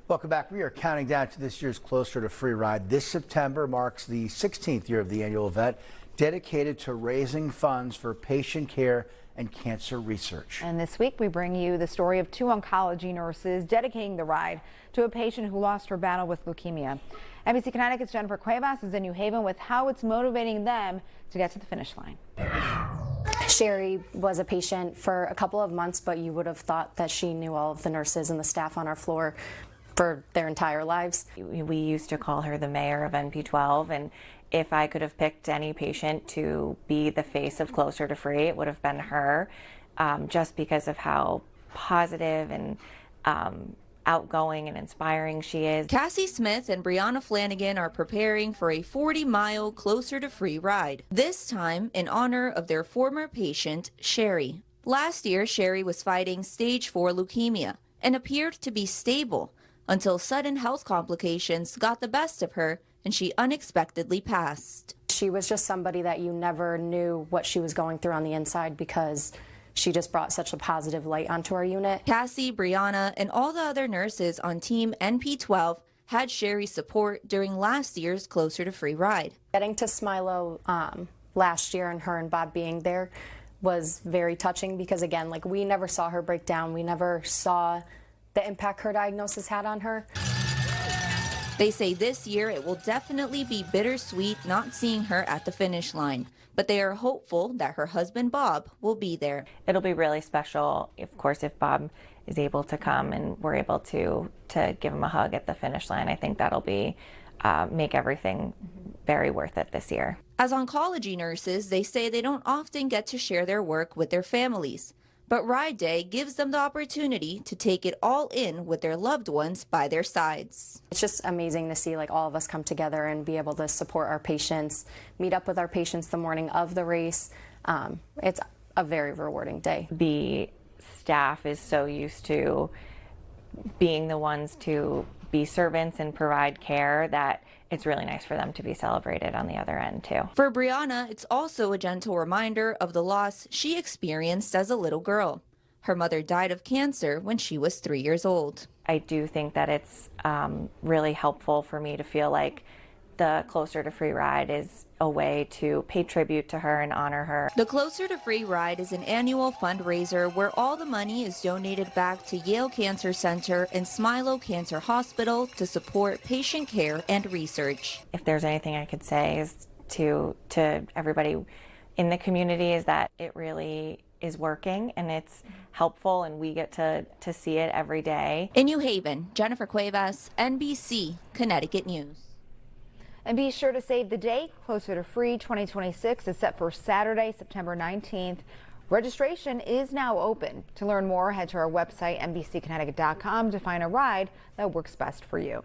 Welcome back. We are counting down to this year's Closer to Free ride. This September marks the 16th year of the annual event, dedicated to raising funds for patient care and cancer research. And this week we bring you the story of two oncology nurses dedicating the ride to a patient who lost her battle with leukemia. NBC Connecticut's Jennifer Cuevas is in New Haven with how it's motivating them to get to the finish line. Sherry was a patient for a couple of months, but you would have thought that she knew all of the nurses and the staff on our floor for their entire lives. We used to call her the mayor of NP12, and if I could have picked any patient to be the face of Closer to Free, it would have been her, just because of how positive and outgoing and inspiring she is. Cassie Smith and Brianna Flanagan are preparing for a 40-mile Closer to Free ride, this time in honor of their former patient, Sherry. Last year, Sherry was fighting stage 4 leukemia and appeared to be stable until sudden health complications got the best of her and she unexpectedly passed. She was just somebody that you never knew what she was going through on the inside because she just brought such a positive light onto our unit. Cassie, Brianna, and all the other nurses on Team NP12 had Sherry's support during last year's Closer to Free ride. Getting to Smilo last year and her and Bob being there was very touching because, again, like, we never saw her break down. We never saw the impact her diagnosis had on her. They say this year it will definitely be bittersweet not seeing her at the finish line, but they are hopeful that her husband Bob will be there. It'll be really special, of course, if Bob is able to come and we're able to give him a hug at the finish line. I think that'll be make everything very worth it this year. As oncology nurses, they say they don't often get to share their work with their families. But Ride Day gives them the opportunity to take it all in with their loved ones by their sides. It's just amazing to see, like, all of us come together and be able to support our patients, meet up with our patients the morning of the race. It's a very rewarding day. The staff is so used to being the ones to be servants and provide care that it's really nice for them to be celebrated on the other end too. For Brianna, it's also a gentle reminder of the loss she experienced as a little girl. Her mother died of cancer when she was 3 years old. I do think that it's really helpful for me to feel like the Closer to Free ride is a way to pay tribute to her and honor her. The Closer to Free ride is an annual fundraiser where all the money is donated back to Yale Cancer Center and Smilo Cancer Hospital to support patient care and research. If there's anything I could say is to everybody in the community is that it really is working and it's helpful and we get to see it every day. In New Haven, Jennifer Cuevas, NBC, Connecticut News. And be sure to save the date. Closer to Free 2026 is set for Saturday, September 19th. Registration is now open. To learn more, head to our website, NBCConnecticut.com, to find a ride that works best for you.